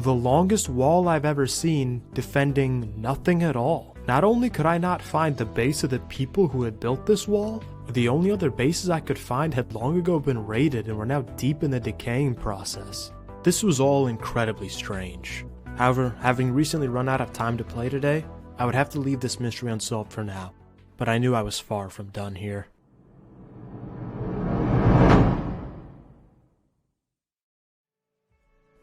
The longest wall I've ever seen, defending nothing at all. Not only could I not find the base of the people who had built this wall, the only other bases I could find had long ago been raided and were now deep in the decaying process. This was all incredibly strange. However, having recently run out of time to play today, I would have to leave this mystery unsolved for now, but I knew I was far from done here.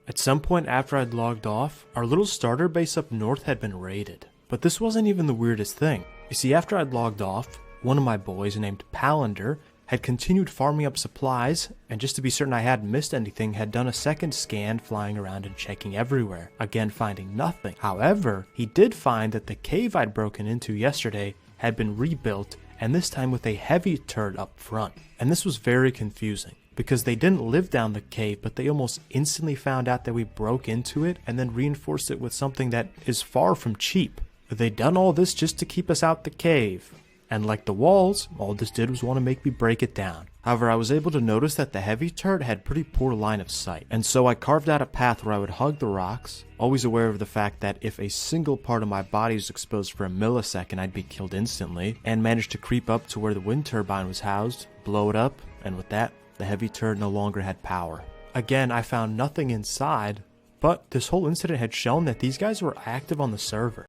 At some point after I'd logged off, our little starter base up north had been raided. But this wasn't even the weirdest thing. You see, after I'd logged off, one of my boys named Palander had continued farming up supplies, and just to be certain I hadn't missed anything, had done a second scan flying around and checking everywhere, again finding nothing. However, he did find that the cave I'd broken into yesterday had been rebuilt, and this time with a heavy turret up front. And this was very confusing, because they didn't live down the cave, but they almost instantly found out that we broke into it and then reinforced it with something that is far from cheap. They'd done all this just to keep us out the cave. And like the walls, all this did was want to make me break it down. However, I was able to notice that the heavy turret had pretty poor line of sight, and so I carved out a path where I would hug the rocks, always aware of the fact that if a single part of my body was exposed for a millisecond, I'd be killed instantly, and managed to creep up to where the wind turbine was housed, blow it up, and with that, the heavy turret no longer had power. Again, I found nothing inside, but this whole incident had shown that these guys were active on the server.